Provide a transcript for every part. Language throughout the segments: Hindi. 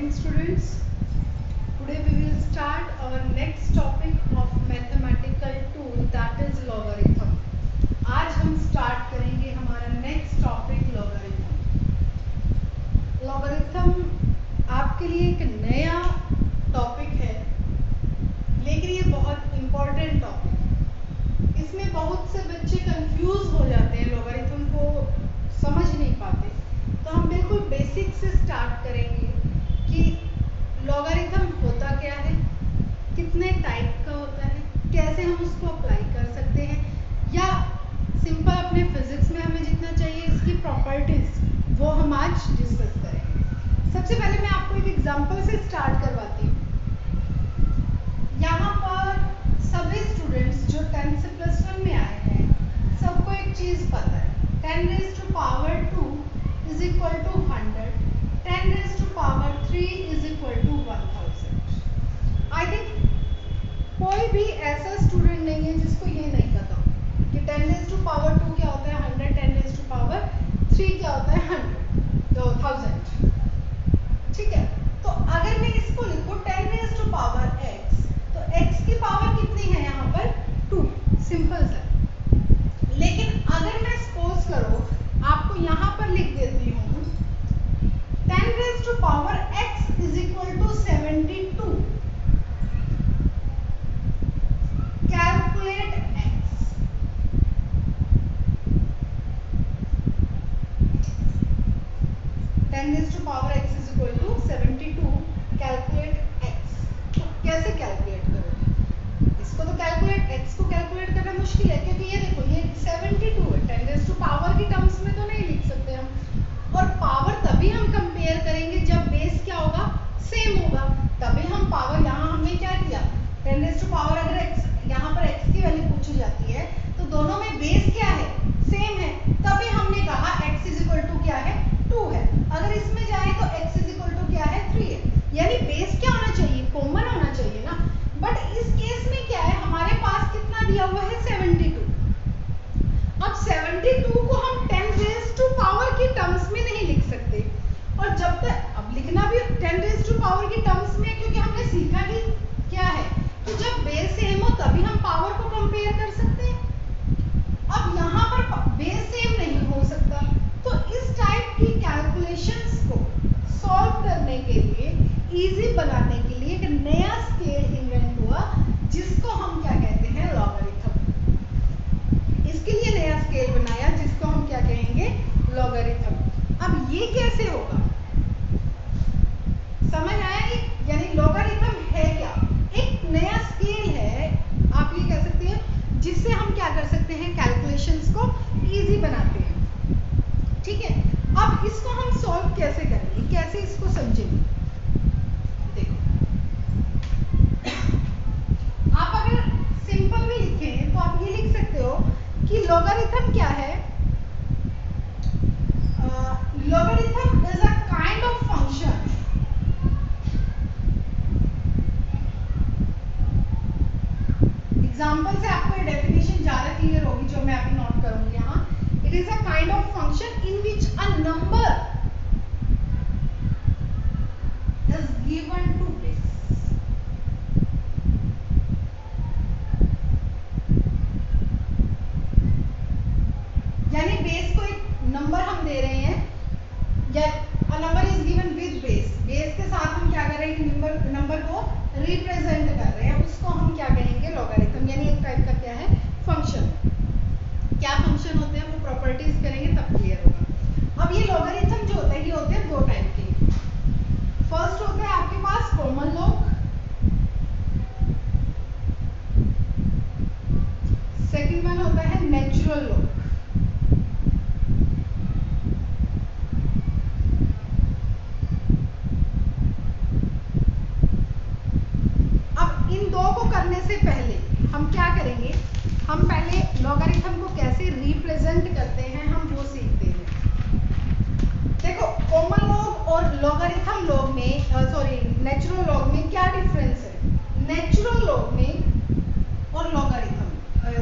morning students. Today we will start our next topic of mathematical tool, that is logarithm. आज हम स्टार्ट करेंगे हमारा नेक्स्ट टॉपिक logarithm. logarithm आपके लिए एक नया टॉपिक है, लेकिन ये बहुत इम्पोर्टेंट टॉपिक है. इसमें बहुत से बच्चे कंफ्यूज हो जाते हैं, logarithm को समझ नहीं पाते. तो हम बिल्कुल बेसिक से स्टार्ट करेंगे कि लॉगरिथम होता क्या है, कितने टाइप का होता है, कैसे हम उसको अप्लाई कर सकते हैं, या सिंपल अपने फिजिक्स में हमें जितना चाहिए इसकी प्रॉपर्टीज वो हम आज डिस्कस करेंगे. सबसे पहले मैं आपको एक एग्जांपल से स्टार्ट करवाती हूँ. यहाँ पर सभी स्टूडेंट्स जो 10th से +1 में आए हैं, सबको एक चीज पता है, 10 raised to power 2 is equal to 100, 10 raised to power 3 is equal to 1000. I think कोई भी ऐसा स्टूडेंट नहीं है जिसको ये नहीं पता कि 10 raised to power 2 क्या होता है 100, 10 raised to power 3 क्या होता है 100, तो 1000. ठीक है, तो अगर मैं इसको लिखूं 10 raised to power x, तो x की पावर कितनी है यहाँ पर 2, सिंपल सा. लेकिन अगर मैं सपोज करो आपको यहाँ पर लिख देती हूँ 10 raised to power x is equal to 72. Calculate x. Ten raised to power x is equal to 72. Calculate x. तो कैसे कैलकुलेट करोगे? इसको तो कैलकुलेट x को कैलकुलेट करना मुश्किल है, क्योंकि ये देखो ये 72 है. 10 raised to power की टर्म्स में तो नहीं लिख सकते हम. और पावर तभी हम कंपेयर करेंगे जब बेस क्या होगा, सेम होगा. तभी हम पावर, यहाँ हमने क्या किया 10 raised to power, अगर x यहाँ पर x की वैल्यू पूछी जाती है तो दोनों में बेस क्या है, सेम है. तभी हमने कहा x इज इक्वल टू क्या है 2 है. अगर इसमें जाए तो x इज इक्वल टू क्या है 3 है. यानी बेस क्या होना चाहिए, कॉमन होना चाहिए ना. बट इस केस में क्या है, हमारे पास कितना दिया हुआ है 72. अब 72 को हम 10 raised to power की टर्म्स में नहीं लिख सकते. और जब तक अब लिखना भी 10 raised to power की टर्म्स में, क्योंकि हमने सीखा ही क्या है कि जब बेस सेम हो तभी हम पावर को कंपेयर कर सकते हैं. अब यहाँ पर बेस सेम नहीं हो सकता, तो इस टाइप की कैलकुलेशंस को सॉल्व करने के लिए, इजी बनाने के लिए एक नया स्केल इन्वेंट हुआ जिसको हम क्या कहते हैं लॉगरिथम. इसके लिए नया स्केल बनाया जिसको हम क्या कहेंगे लॉगरिथम. अब ये कैसे होगा, समझ आया? यानी लॉगरिथम है क्या, एक नया स्केल है, आप ये कह सकते हैं, जिससे हम क्या कर सकते हैं कैलकुलेशंस को इजी बनाते हैं. ठीक है, अब इसको हम सॉल्व कैसे करेंगे, कैसे इसको समझेंगे. देखो, आप अगर सिंपल में लिखें तो आप ये लिख सकते हो कि लॉगरिथम क्या है. Logarithm is a kind of function example से आपको ये डेफिनेशन ज्यादा क्लियर होगी जो मैं अभी नोट करूंगी यहाँ. It is a kind of function in which a number is given to base. यानी बेस को एक नंबर हम दे रहे हैं, या a number is given with base. Base के साथ हम क्या कर रहे हैं, नंबर को रिप्रेजेंट कर रहे हैं, उसको हम क्या कहेंगे लॉगरिथम. यानी एक टाइप का क्या है फंक्शन. क्या फंक्शन होते हैं वो प्रॉपर्टीज करेंगे तब क्लियर होगा. अब ये लॉगरिथम जो होता है ये होते हैं दो टाइप के. फर्स्ट होता है आपके पास कॉमन लॉग, सेकंड वन होता है नेचुरल लॉग. इन दो को करने से पहले हम क्या करेंगे, हम पहले लॉगरिथम को कैसे रिप्रेजेंट करते हैं हम वो सीखते हैं. देखो, कॉमन लॉग और लॉगरिथम लॉग में, सॉरी नेचुरल लॉग में क्या डिफरेंस है. नेचुरल लॉग में और लॉगरिथम,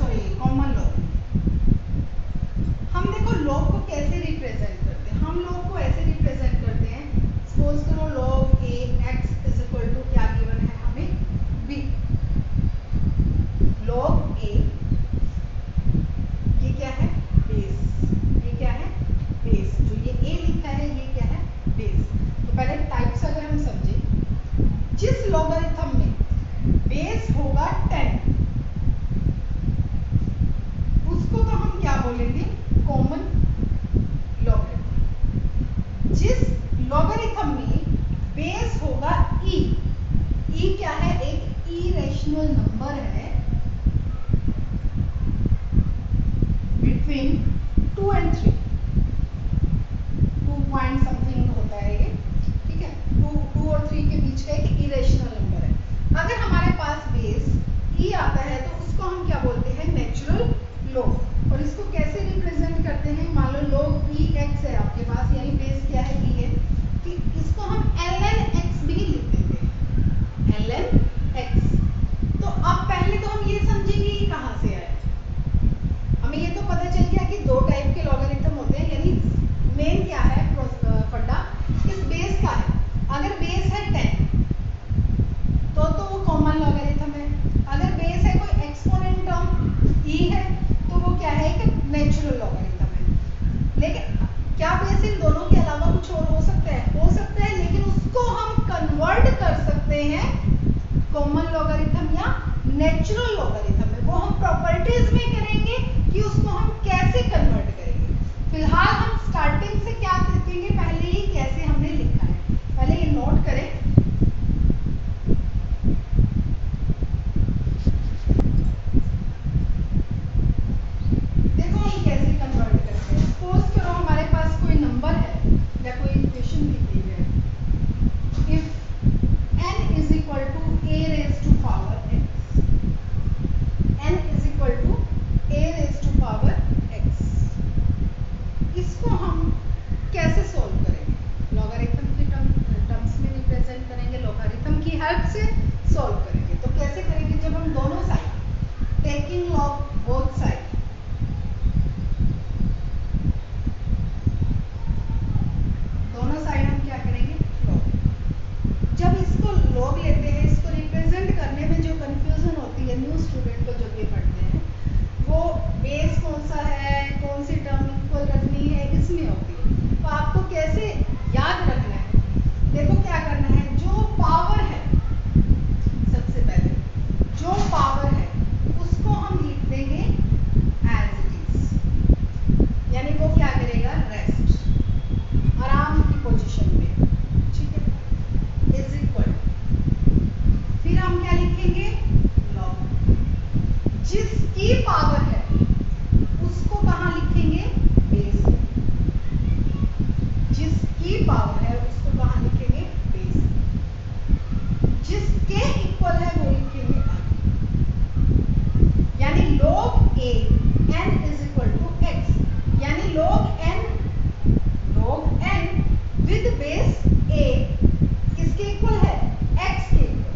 सॉरी कॉमन लॉग में हम देखो लॉग को कैसे रिप्रेजेंट करते हैं. हम लॉग को ऐसे रिप्रेजेंट करते हैं, सपोज करो log a इरेशनल नंबर है बिटवीन 2 and 3, 2 पॉइंट समथिंग होता है ये, ठीक है, 2 और 3 के बीच का एक इरेशनल नंबर है। अगर हमारे पास बेस e आता है तो उसको हम क्या बोलते हैं, नेचुरल लॉग। और इसको कैसे रिप्रेजेंट करते हैं, मान लो लॉग e x है आपके पास, यानी बेस क्या है, e है, कि इसको हम ln x भी लिख देंगे, ln x। तो अब पहले तो हम ये समझेंगे ये कहाँ से आया। हमें ये तो पता चल गया कि दो टाइप के लॉगरिथम होते हैं, यानी मेन क्या है फंडा इस बेस का है। अगर बेस है 10 तो वो कॉमन लॉगरिथम है। अगर बेस है कोई एक्सपोनेंट टर्म e है तो वो क्या है, एक नेचुरल लॉगरिथम है। लेकिन क्या बेस इन दोनों के अलावा कुछ और हो सकता है, हो सकता है, लेकिन उसको हम कन्वर्ट कर सकते हैं कॉमन लॉगरिथम या नेचुरल लॉगरिथम में। वो हम प्रॉपर्टीज में करेंगे कि उसको हम कैसे कन्वर्ट करेंगे। फिलहाल हम स्टार्टिंग से क्या देखेंगे, पहले ही कैसे हमने लिखा है, पहले ये नोट करें। देखो हम कैसे कन्वर्ट करते हैं। सपोज करो हमारे पास कोई नंबर है या कोई इक्वेशन दी गई है, if n is equal to a raised to power x, n is equal to a raised to power x, इसको हम कैसे सॉल्व करेंगे, लॉगरिथम की टर्म्स में रिप्रेजेंट करेंगे, लॉगरिथम की हेल्प से सॉल्व करेंगे। तो कैसे करेंगे, जब हम दोनों side taking log both side, दोनों साइड हम क्या करेंगे, लॉग। जब इसको लॉग लेते हैं, इसको रिप्रेजेंट करने में जो कंफ्यूजन होती है न्यू स्टूडेंट को जब ये पढ़ते हैं, वो बेस कौन सा है, कौन सी टर्म इक्वल रखनी है, इसमें होती है। तो आपको कैसे याद रखना है, देखो क्या करना है, जो पावर है, सबसे पहले जो पावर है उसको हम लिख देंगे एज इट इज, यानी वो क्या करेगा, रेस्ट, आराम की पोजीशन में, ठीक है, इज इक्वल, फिर हम क्या लिखेंगे, लॉग। जिसकी पावर है उसको कहाँ लिखेंगे, बेस में, जिसकी पावर है उसको कहाँ लिखेंगे, बेस में, जिसके इक्वल है वो लिखेंगे आगे, यानी log a n is equal to x, यानी log n with base a किसके इक्वल है, x के इक्वल।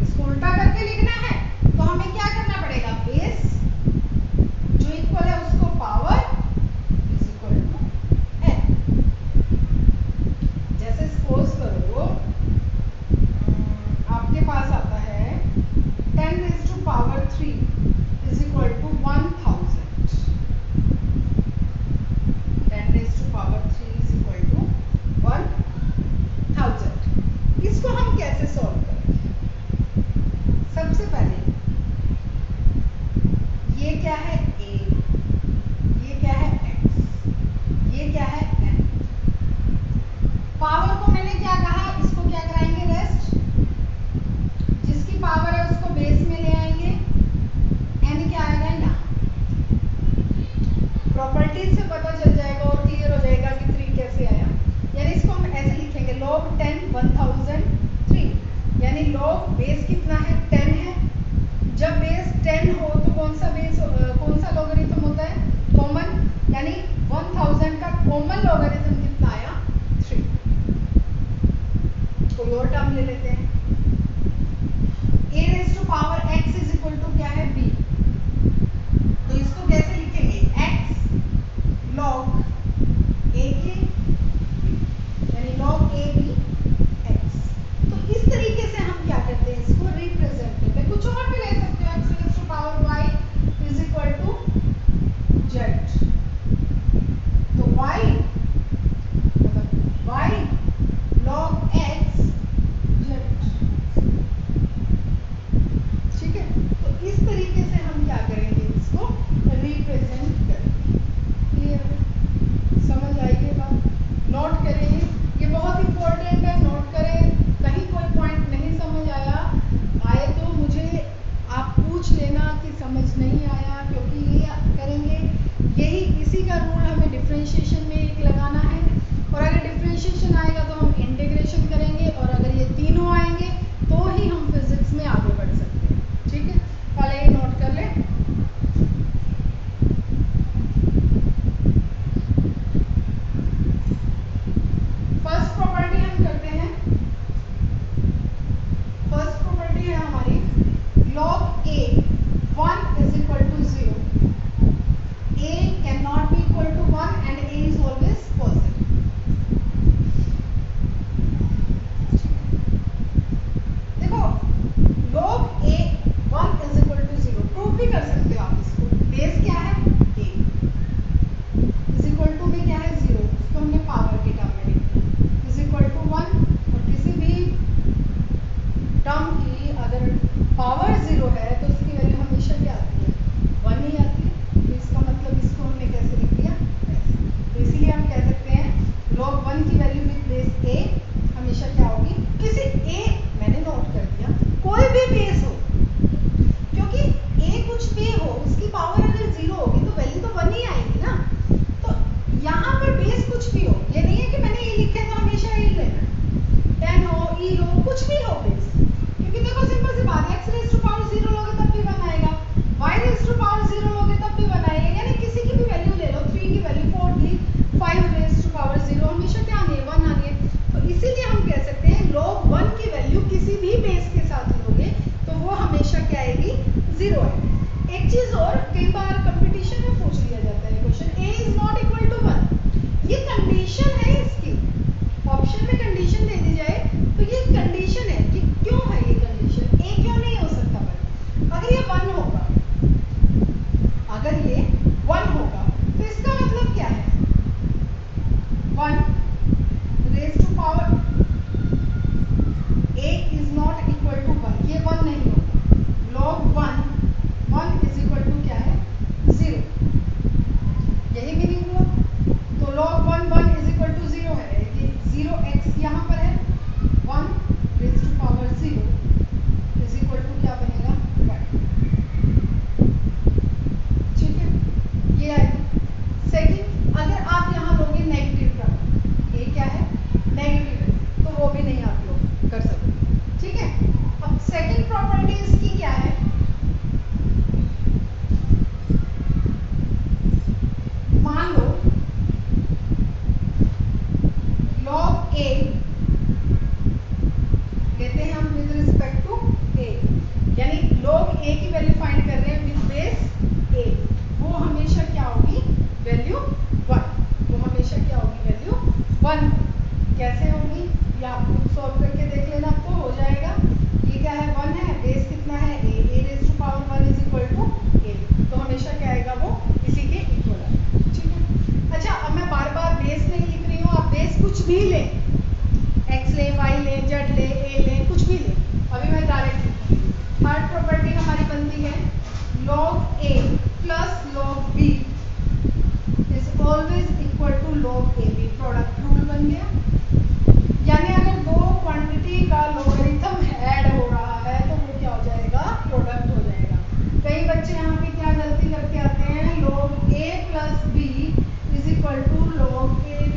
इसको उल्टा करके लिखना है तो हमें क्या करना पड़ेगा, बेस जो इक्वल है उसको power is equal to n। जैसे सपोज करो आपके पास आता है 10 raised to power 3 is equal to 1000, 10 raised to power 3 is equal to 1000। इसको हम कैसे सॉल्व करेंगे, सबसे पहले ये क्या है a, ये क्या है x, ये क्या है n। पावर को मैंने क्या कहा, इसको क्या कराएंगे, रेस्ट, जिसकी पावर है उसको बेस में ले आएंगे, n क्या आएगा यहाँ, प्रॉपर्टीज से पता चल जाएगा और क्लियर हो जाएगा कि 3 कैसे आया। यानी इसको हम ऐसे लिखेंगे, log 10 1003, यानी log बेस कितना है, 10 है। जब बेस 10 हो तो कौन सा बेस, कौन कुछ भी हो बेस, क्योंकि देखो सिंपल सी बात है, x रेज़ टू पावर 0 लोगे तब भी 1 आएगा, y रेज़ टू पावर 0 लोगे तब भी 1 आएगा, यानी किसी की भी वैल्यू ले लो, 3 की वैल्यू 4 दी, 5 रेज़ टू पावर 0 हमेशा क्या आनी है, 1 आनी है। तो इसीलिए हम कह सकते हैं log 1 की वैल्यू किसी भी बेस के साथ लोगे तो वो हमेशा क्या आएगी, 0 आएगी। एक चीज और, कई बार कंपटीशन में पूछ लिया जाता है question, a is not equal to 1, ये कंडीशन है इसकी, ऑप्शन में कंडीशन दे दी जाए तो ये कंडीशन है कि क्यों है ये कंडीशन, a क्यों नहीं हो सकता 1, अगर ये 1 होगा, अगर ये 1 होगा तो इसका मतलब क्या है, 1 raise to power a is not equal to 1, ये 1 नहीं होगा, log 1 इज इक्वल टू क्या है, 0, यही मीनिंग हुआ। तो log 1 इज इक्वल टू 0 है, ये 0x यहाँ पर है, 1 raise to power 0 is equal to क्या बनेगा, 1, ठीक है, ये आएगा। सेकंड, अगर आप यहाँ लोगे नेगेटिव का, ये क्या है, नेगेटिव है, तो वो भी नहीं आप लोग कर सकते, ठीक है। अब सेकंड प्रॉपर्टी इसकी क्या है, मान लो log a लेते हैं हम विद रिस्पेक्ट टू a, यानी log a की वैल्यू फाइंड कर रहे हैं विद बेस a, वो हमेशा क्या होगी, वैल्यू 1, वो हमेशा क्या होगी, वैल्यू 1। कैसे होगी ये आप खुद सॉल्व करके देख लेना, आपको हो जाएगा। ये क्या है, 1 है, बेस कितना है, a raise to power 1 is equal to a, तो हमेशा क्या आएगा, वो इसी के इक्वल आएगा, ठीक है। अच्छा, अब मैं बार बार बेस नहीं लिख रही हूँ, आप बेस कुछ भी लें, x ले, y ले, z ले, a ले, कुछ भी ले, अभी मैं डायरेक्ट लिखूंगी। थर्ड प्रॉपर्टी हमारी बनती है log a plus log b is always equal to log ab, product rule बन गया, यानी अगर दो क्वांटिटी का लॉगरिथम ऐड हो रहा है तो वो क्या हो जाएगा, प्रोडक्ट हो जाएगा। कई बच्चे यहाँ पे क्या गलती करके आते हैं, log a plus b is equal to log ab,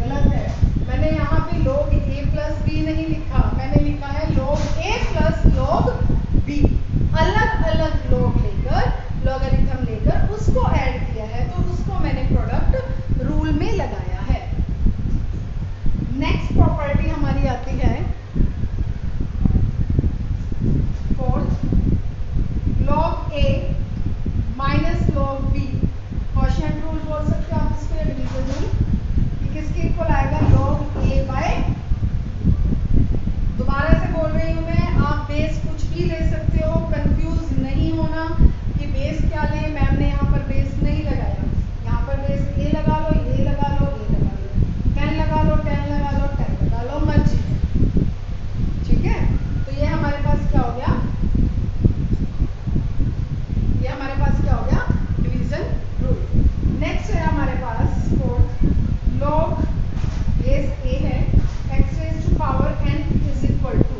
गलत है। मैंने यहाँ पे log a प्लस b नहीं लिखा, मैंने लिखा है log a plus log b, अलग अलग log लेकर, लॉगरिथम लेकर उसको ऐड किया है, तो उसको मैंने प्रोडक्ट रूल में लगाया है। नेक्स्ट प्रॉपर्टी हमारी आती है fourth, log a minus log b, quotient rule बोल सकते हो आप इसको, डिवीजन रूल, ये किसके इक्वल आएगा, log a बाय, दोबारा से बोल रही हूँ मैं, आप बेस कुछ भी ले सकते हो, कंफ्यूज नहीं होना कि बेस क्या ले, मैम ने यहाँ पर बेस नहीं लगाया, यहाँ पर बेस a लगा लो, a लगा लो, a लगा लो, 10 लगा लो, 10 लगा लो, 10 लगा लो, मर्जी है, ठीक है। तो ये हमारे पास क्या हो गया, ये हमारे पास क्या हो गया, डिवीजन रूल। नेक्स्ट है हमारे पास फोर्थ, log बेस a है, x raise to power n is equal to,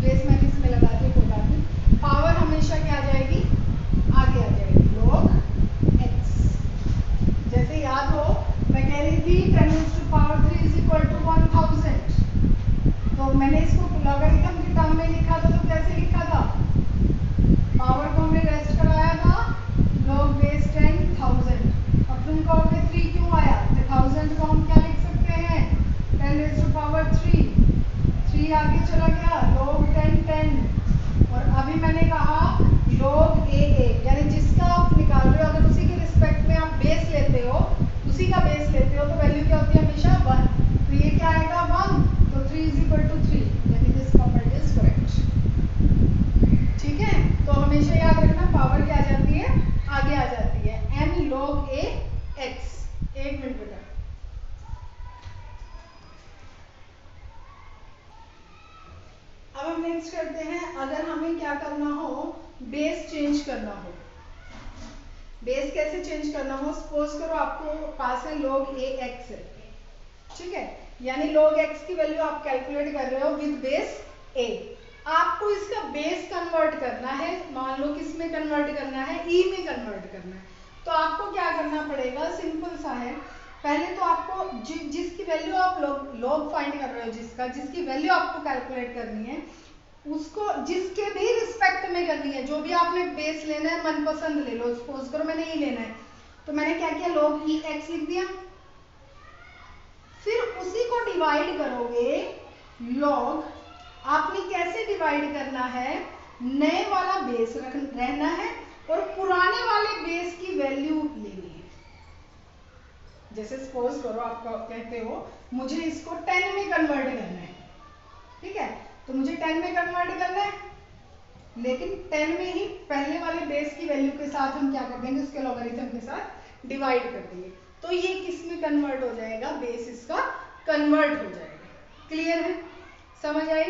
base मैंने इसमें लगा दिया, कोई बात नहीं, पावर हमेशा क्या आ जाएगी, आगे आ जाएगी, log x। जैसे याद हो, मैं कह रही थी 10 raise to power 3 is equal to 1000, तो मैंने इसको लॉगरिथम के टर्म में लिखा था, तो कैसे लिखा था, पावर को हमने रेस्ट कराया था, log बेस 10,000, अब तुम कहोगे 3 क्यों आया, तो 1000 को हम क्या लिख सकते हैं, 10 रेज़ टू पावर 3, 3 आगे चला गया, log 10 10, और अभी मैंने कहा log a, यानी जिसका आप निकाल रहे हो, अगर उसी के रिस्पेक्ट में आप बेस लेते हो, उसी का बेस लेते हो, तो वैल्यू क्या होती है, हमेशा 1, तो ये क्या आएगा, 1, तो 3 इज इक्वल टू 3, यानी दिस प्रॉपर्टी इज करेक्ट, ठीक है। तो हमेशा याद रखना, पावर क्या आ जाती है, आगे आ जाती है, n log a x। एक मिनट बेटा, अब हम नेक्स्ट करते हैं, अगर हमें क्या करना हो, बेस चेंज करना हो, बेस कैसे चेंज करना हो, सपोज करो आपको पास है log a x है, ठीक है, यानी log x की वैल्यू आप कैलकुलेट कर रहे हो विद बेस a, आपको इसका बेस कन्वर्ट करना है, मान लो किस में कन्वर्ट करना है, e में कन्वर्ट करना है, तो आपको क्या करना पड़ेगा, सिंपल सा है, पहले तो आपको जिसकी वैल्यू आप लॉग फाइंड कर रहे हो, जिसकी वैल्यू आपको कैलकुलेट करनी है, उसको जिसके भी रिस्पेक्ट में करनी है, जो भी आपने बेस लेना है मनपसंद ले लो। सपोज करो मैंने ये लेना है, तो मैंने क्या किया, log e x लिख दिया। फिर उसी को डिवाइड करोगे log, आपने कैसे डिवाइड करना है, नए वाला बेस रहना है और पुराने वाले बेस की वैल्यू लेनी है। जैसे सपोज करो आप कहते हो मुझे इसको 10 में कन्वर्ट करना है, ठीक है, तो मुझे 10 में कन्वर्ट करना है, लेकिन 10 में ही पहले वाले बेस की वैल्यू के साथ हम क्या कर देंगे, उसके लॉगरिथम के साथ डिवाइड कर देंगे, तो ये किस में कन्वर्ट हो जाएगा, बेस इसका कन्वर्ट हो जाएगा। क्लियर है, समझ आई।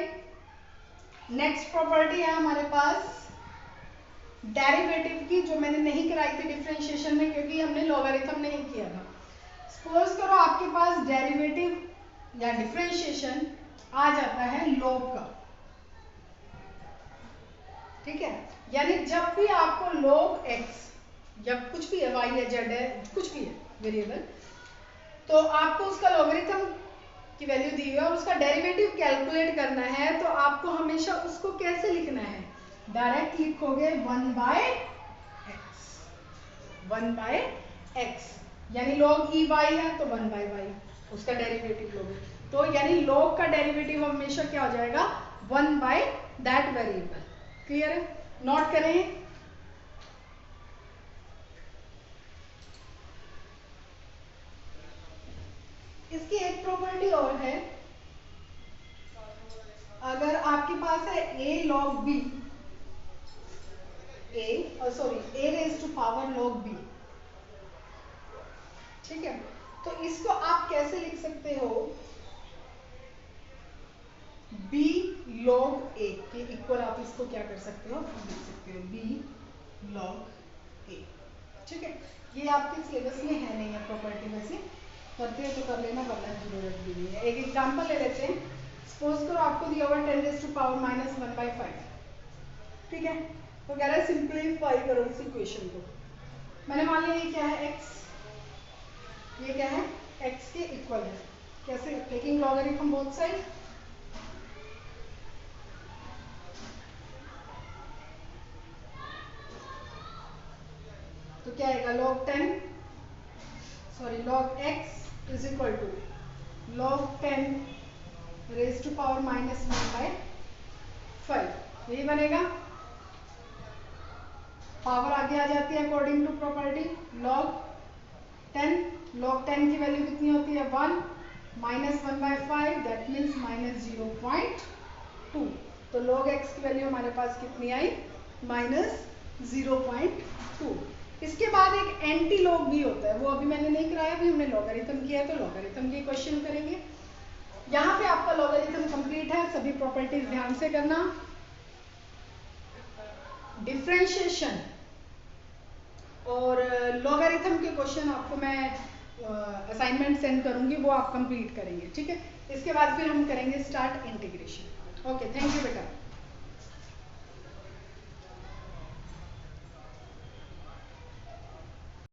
नेक्स्ट प्रॉपर्टी है हमारे पास डेरिवेटिव की, जो मैंने नहीं कराई थी डिफरेंशिएशन में, क्योंकि हमने लॉगरिथम नहीं किया था। सपोज करो आपके पास डेरिवेटिव या डिफरेंशिएशन आ जाता है log का, ठीक है, यानी जब भी आपको log x या कुछ भी है, y या z है, कुछ भी है वेरिएबल, तो आपको उसका लॉगरिथम की वैल्यू दी हुई है और उसका डेरिवेटिव कैलकुलेट करना है, तो आपको हमेशा उसको कैसे लिखना है, डायरेक्ट लिखोगे 1/x, यानी log e y है तो 1/y उसका डेरिवेटिव लोगे, तो यानी log का डेरिवेटिव हमेशा क्या हो जाएगा, 1 बाय दैट वेरिएबल। क्लियर है, नोट करें। इसकी एक प्रॉपर्टी और है, अगर आपके पास है a log b, a raise to power log b, ठीक है, तो इसको आप कैसे लिख सकते हो, b log a के इक्वल आप इसको क्या कर सकते हो, लिख सकते हो b log a, ठीक है। ये आपके सिलेबस में है नहीं है प्रॉपर्टी, में से करते हैं तो कर लेना, वरना जरूरत भी नहीं है। एक एग्जांपल ले लेते हैं, सपोज करो आपको दिया हुआ 10 रेज़ टू पावर -1/5, ठीक है, तो कह रहा है सिंप्लीफाई करो इस इक्वेशन को। मैंने मान लिया ये क्या है, x, ये क्या है, x के इक्वल है, कैसे, टेकिंग लॉगरिथम बोथ साइड, तो क्या आएगा, log x is equal to log 10 raise to power -1/5, यही बनेगा। पावर आगे आ जाती है अकॉर्डिंग टू प्रॉपर्टी, log 10 की वैल्यू कितनी होती है, 1 -1/5, दैट मीन्स -0.2, तो log x की वैल्यू हमारे पास कितनी आई, -0.2। इसके बाद एक एंटी लॉग भी होता है, वो अभी मैंने नहीं कराया, अभी हमने लॉगरिथम किया है, तो लॉगरिथम के क्वेश्चन करेंगे। यहाँ पे आपका लॉगरिथम कंप्लीट है, सभी प्रॉपर्टीज ध्यान से करना। डिफरेंशिएशन और लॉगरिथम के क्वेश्चन आपको मैं असाइनमेंट सेंड करूंगी, वो आप कंप्लीट करेंगे, ठीक है। इसके बाद फिर हम करेंगे start integration. Okay, thank you बेटा।